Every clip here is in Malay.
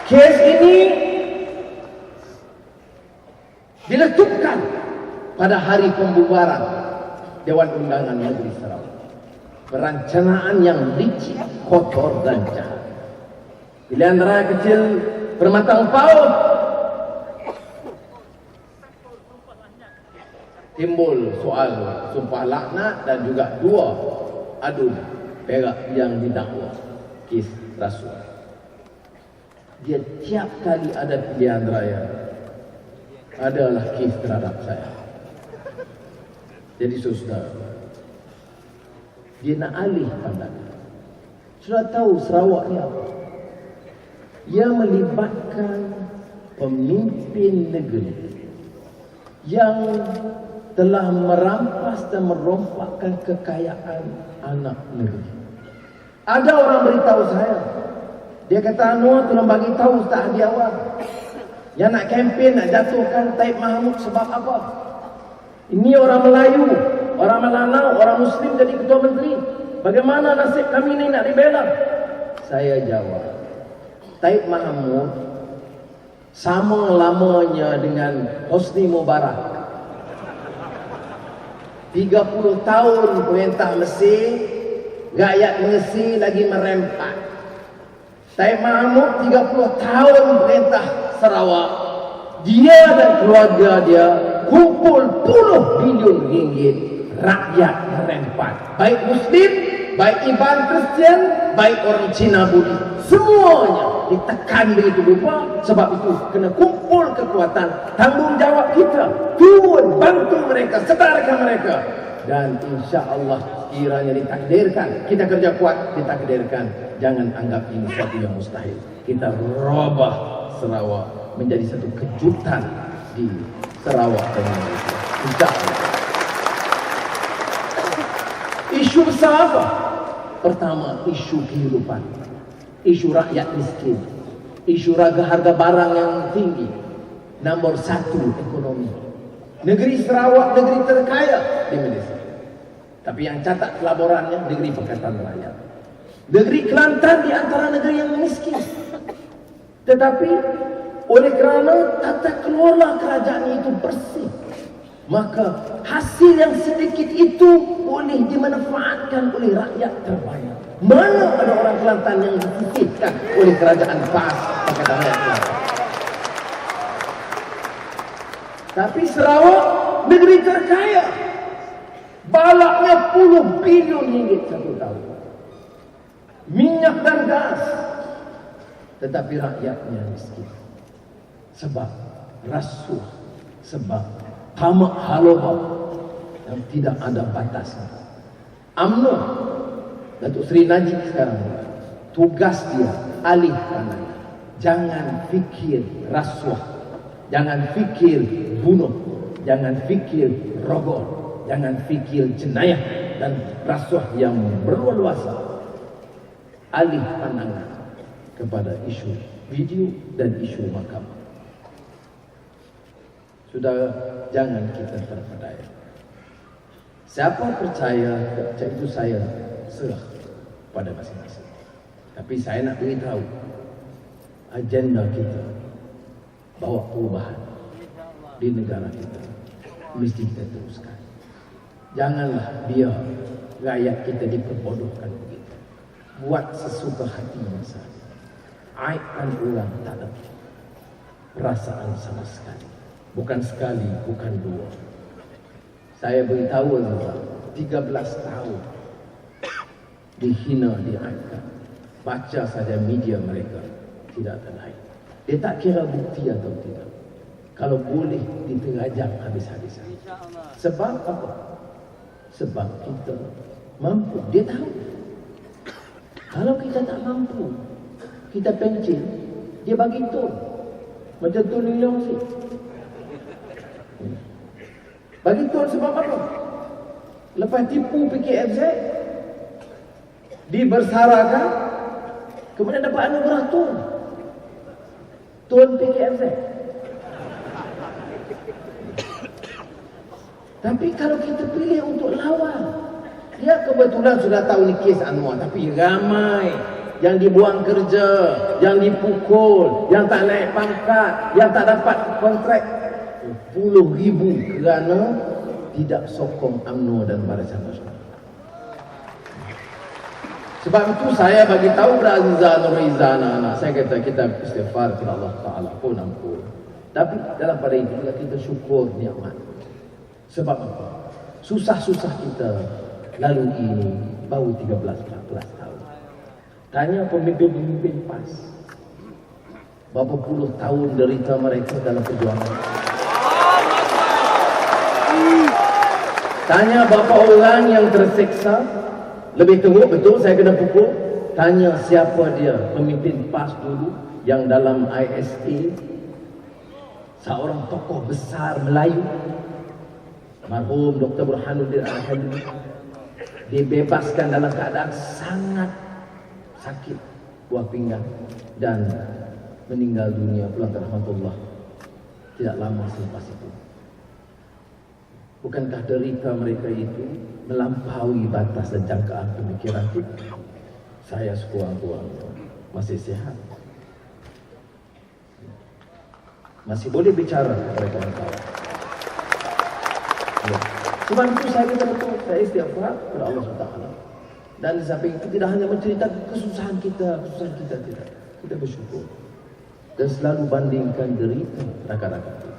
Kes ini diletupkan pada hari pembubaran Dewan Undangan Negeri Sarawak. Perencanaan yang licik, kotor dan jahat. Pilihan raya kecil bermatang paut. Timbul soal sumpah laknat dan juga dua adun perak yang didakwa kes rasuah. Dia tiap kali ada pilihan raya adalah kes terhadap saya. Jadi saudara, dia nak alih pandangan. Sudah tahu Sarawak ni apa? Ia melibatkan pemimpin negeri yang telah merampas dan merompakkan kekayaan anak negeri. Ada orang beritahu saya, dia kata Anwar tolong bagi tahu Ustaz Hadi Awang yang nak kempen, nak jatuhkan Taib Mahmud sebab apa? Ini orang Melayu, orang Melanau, orang Muslim jadi ketua menteri. Bagaimana nasib kami ini nak dibela? Saya jawab, Taib Mahmud sama lamanya dengan Hosni Mubarak. 30 tahun perintah Mesir, rakyat Mesir lagi merempat. Taib Mahmud 30 tahun perintah Sarawak. Dia dan keluarga dia kumpul puluh bilion ringgit, rakyat merempat. Baik Muslim, baik Iban Kristian, baik orang Cina Budi, semuanya ditekan begitu rupa. Sebab itu kena kumpul kekuatan, tanggungjawab kita, turun bantu mereka, sedarkan mereka. Dan insya Allah kiranya ditakdirkan, kita kerja kuat, ditakdirkan, jangan anggap ini sesuatu yang mustahil. Kita robah Sarawak menjadi satu kejutan di Sarawak dan Malaysia. Insya Allah. Isu besar apa? Pertama, isu kehidupan, isu rakyat miskin, isu harga barang yang tinggi. Nombor 1, ekonomi. Negeri Sarawak negeri terkaya di Malaysia, tapi yang catat pelaburannya negeri Pakatan Rakyat. Negeri Kelantan di antara negeri yang miskin. Tetapi oleh kerana tata kelola kerajaan itu bersih, maka hasil yang sedikit itu boleh dimanfaatkan oleh rakyat terbanyak. Mana ada orang Kelantan yang disisihkan oleh kerajaan PAS Pakatan Rakyat Kelantan? Tapi Sarawak negeri terkaya, balaknya puluh bilion ringgit satu tahun, minyak dan gas, tetapi rakyatnya miskin. Sebab rasuah, sebab tamak haloba yang tidak ada batasnya. UMNO, Datuk Seri Najib sekarang, tugas dia alih kanan. Jangan fikir rasuah, jangan fikir bunuh, jangan fikir rogol, jangan fikir jenayah dan rasuah yang berluasa. Alih pandangan kepada isu video dan isu mahkamah. Sudah, jangan kita terpedaya. Siapa percaya itu saya serah pada masing-masing. Tapi saya nak beritahu, agenda kita bawa perubahan di negara kita mesti kita teruskan. Janganlah biar rakyat kita diperbodohkan begitu. Buat sesuka hatinya saja. Aibkan orang tak ada perasaan sama sekali. Bukan sekali, bukan dua. Saya beritahu Azizah, 13 tahun dihina, diaibkan. Baca saja media mereka, tidak ada lain. Dia tak kira bukti atau tidak. Kalau boleh diterajang habis-habisan. Sebab apa? Sebab kita mampu. Dia tahu. Kalau kita tak mampu, kita pencil, dia bagi tol. Macam tol New York sih. Bagi tol sebab apa? Lepas tipu PKFZ, dibersarakan, kemudian dapat anugerah tol. Tol PKFZ. Tapi kalau kita pilih untuk lawan, dia kebetulan sudah tahu ni kes Anwar, tapi ramai yang dibuang kerja, yang dipukul, yang tak naik pangkat, yang tak dapat kontrak 10,000 kerana tidak sokong UMNO dan Barisan Nasional. Sebab itu saya bagi tahu kepada Azizah Nurhaiza anak-anak, saya kata kita istighfar kepada Allah Ta'ala pun ampun. Tapi dalam pada itu kita syukur nikmat. Sebab apa? Susah-susah kita lalu ini baru 13-14 tahun. Tanya pemimpin-pemimpin PAS, berapa puluh tahun derita mereka dalam perjuangan. Tanya berapa orang yang tersiksa. Lebih teruk, betul saya kena pukul. Tanya siapa dia pemimpin PAS dulu yang dalam ISA, seorang tokoh besar Melayu, marhum Dr. Burhanuddin Al-Hadi, dibebaskan dalam keadaan sangat sakit buah pinggang dan meninggal dunia pulang ke rahmatullah tidak lama selepas itu. Bukankah derita mereka itu melampaui batas dan jangkaan pemikiran kita? Saya sekurang-kurangnya masih sihat, masih boleh bicara kepada kawan-kawan. Ya. Sebab itu saya kata betul, saya istighfar kepada Allah SWT. Dan di samping itu tidak hanya menceritakan kesusahan kita tidak. Kita bersyukur dan selalu bandingkan derita rakan-rakan kita.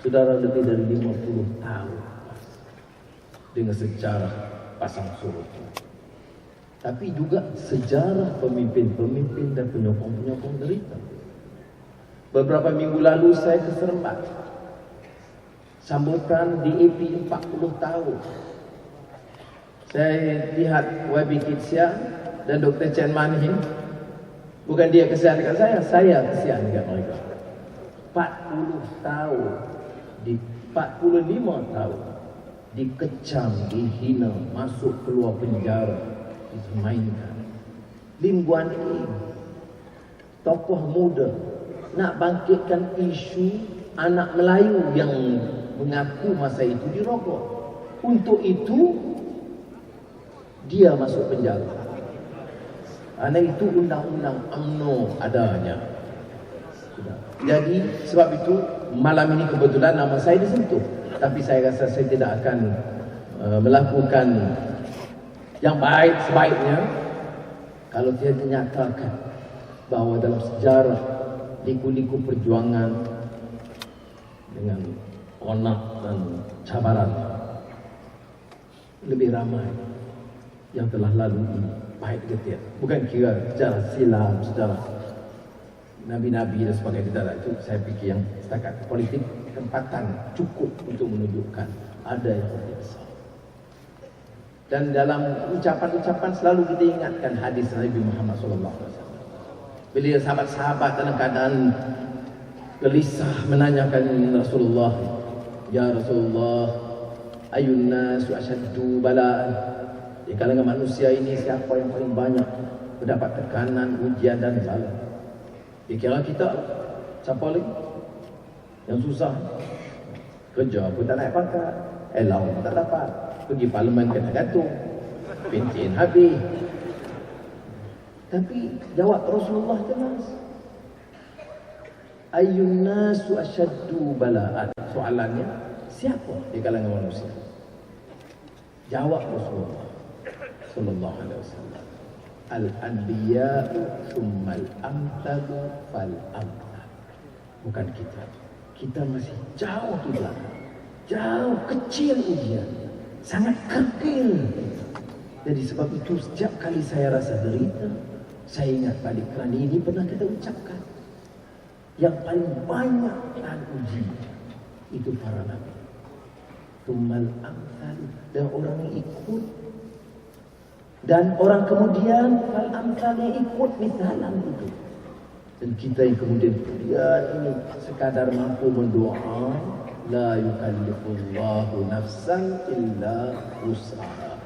Saudara, lebih dari 50 tahun dengan sejarah pasang surut, tapi juga sejarah pemimpin-pemimpin dan penyokong-penyokong derita. Beberapa minggu lalu saya ke Seremban, sambutan DAP 40 tahun. Saya lihat YB Kitsya dan Dr. Chen Manhin. Bukan dia kesian dekat saya kesian dekat mereka. 40 tahun, di 45 tahun dikecam, dihina, masuk keluar penjara, dimainkan. Lim Guan Eng, tokoh muda, nak bangkitkan isu anak Melayu yang mengaku masa itu dirokok. Untuk itu dia masuk penjara. Karena itu undang-undang UMNO adanya. Jadi sebab itu malam ini kebetulan nama saya disentuh. Tapi saya rasa saya tidak akan melakukan yang baik sebaiknya kalau dia dinyatakan bahawa dalam sejarah liku-liku perjuangan dengan onak dan cabaran lebih ramai yang telah lalu ini baik getir. Bukan kira sejarah silam, sejarah Nabi-Nabi dan sebagainya, tidak. Itu saya fikir yang setakat politik tempatan cukup untuk menunjukkan ada yang lebih besar. Dan dalam ucapan-ucapan selalu kita ingatkan hadis Nabi Muhammad SAW. Bila sahabat-sahabat dalam keadaan gelisah menanyakan Rasulullah, "Ya Rasulullah, ayun nasu asyaddu bala'an?" Di kalangan manusia ini siapa yang paling banyak mendapat tekanan, ujian dan bala? Dikira kita, siapa lagi? Yang susah, kerja pun tak naik pangkat, allowance pun tak dapat, pergi parlimen kena gantung, pencen habis. Tapi jawab Rasulullah jelas, ayyun nasu asyaddu bala'an. Soalannya, siapa di kalangan manusia? Jawab Rasulullah sallallahu alaihi wasallam, al-anbiya'u tsummal amthalu fal amthal. Bukan kita. Kita masih jauh di belakang, jauh kecil ujian, sangat kecil. Jadi sebab itu setiap kali saya rasa derita, saya ingat balik kerana ini pernah kita ucapkan. Yang paling banyak tahan uji itu para nabi. Tumal amthal, dan orang yang ikut, dan orang kemudian fal amthal yang ikut misalan itu. Dan kita yang kemudian ini sekadar mampu mendoa, la yukallifullahu nafsan illa wus'aha.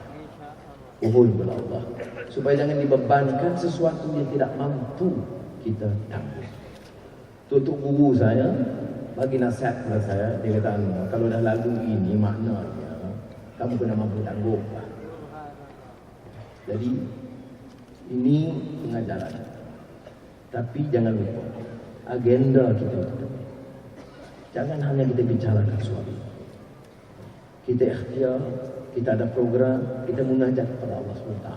Mohon kepada Allah supaya jangan dibebankan sesuatu yang tidak mampu kita tanggung. Untuk guru saya bagi nasihat kepada saya, dia kata, kalau dah lalu ini maknanya kamu kena mampu tanggung. Jadi Ini pengajaran. Tapi jangan lupa agenda kita itu. Jangan hanya kita bicarakan suami. Kita ikhtiar, kita ada program, kita munajat kepada Allah SWT.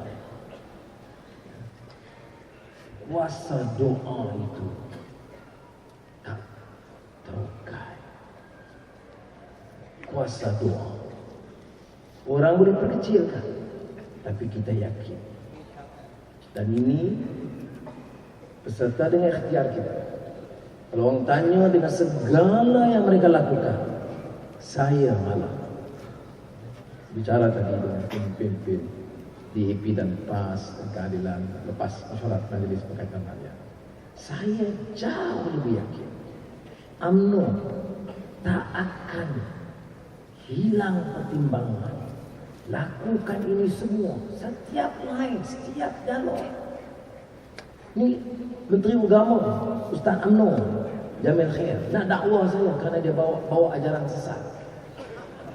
Puasa doa itu tak terukai. Kuasa doa orang boleh perkecilkan, tapi kita yakin. Dan ini beserta dengan ikhtiar kita. Kalau orang tanya dengan segala yang mereka lakukan, saya malah bicara tadi dengan pemimpin di IP dan PAS dan keadilan lepas mesyuarat majlis berkaitan rakyat. Saya jauh lebih yakin UMNO tak akan hilang pertimbangan. Lakukan ini semua, setiap line, setiap dialog. Ni Menteri Agama Ustaz UMNO Jamil Khair nak dakwah saya kerana dia bawa ajaran sesat,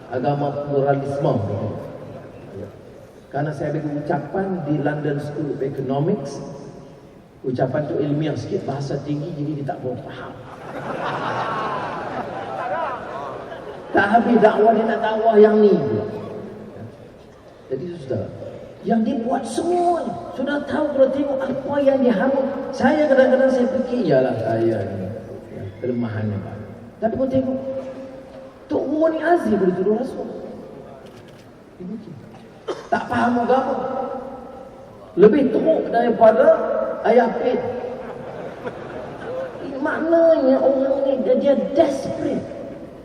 agama pluralisme. Karena saya bagi ucapan di London School of Economics, ucapan tu ilmiah sikit, bahasa tinggi, jadi dia tak boleh faham. Tak habis dakwah, dia nak dakwah yang ni. Jadi sudah, yang dibuat semuanya sudah tahu. Kalau tengok apa yang dihamut, saya kadang-kadang saya fikir, yalah saya ni kelemahannya Pak. Tapi kalau tengok Tok Muhammad Aziz boleh tuduh Rasul, tak faham agama, lebih teruk daripada ayah Pin. Maknanya orang ni dia desperate.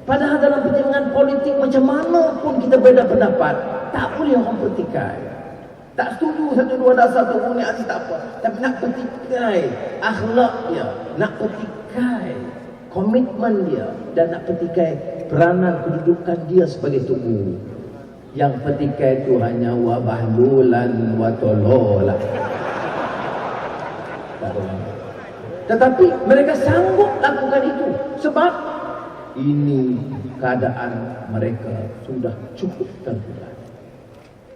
Padahal dalam perjalanan politik macam mana pun kita berbeza pendapat, tak boleh orang pertikai. Tak setuju satu dua dasar Tok Muhammad Aziz tak apa, tapi nak pertikai akhlak dia, nak pertikai komitmen dia, dan nak pertikai peranan kedudukan dia sebagai tubuh. Yang pertikai itu hanya wabahlulan watolola. Tetapi mereka sanggup lakukan itu sebab ini keadaan mereka sudah cukup terbuka.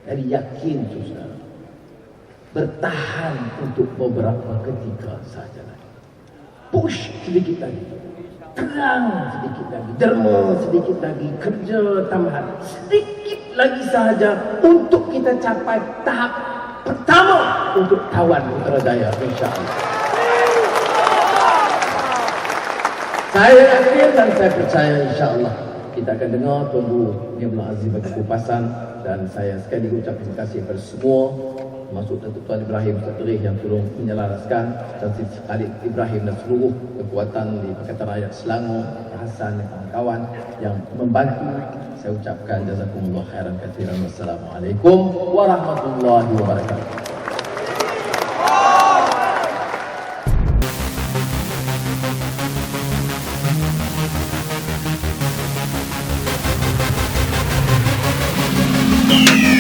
Jadi yakin susah bertahan untuk beberapa ketika saja lagi. Push sedikit lagi, terang sedikit lagi, derma sedikit lagi, kerja tambahan sedikit lagi sahaja untuk kita capai tahap pertama untuk Tawan Putrajaya, insya-Allah. Saya yakin dan saya percaya insya-Allah kita akan dengar Tuan Abdul Aziz bagi kupasan. Dan saya sekali lagi ucap terima kasih kepada semua, termasuk Tuan Ibrahim Satri yang tolong menyelaraskan, dan Khalid Ibrahim dan seluruh kekuatan di Pakatan Rakyat Selangor, Hasan dan kawan-kawan yang membantu. Saya ucapkan jazakumullah khairan katsiran. Wassalamualaikum warahmatullahi wabarakatuh. Yeah.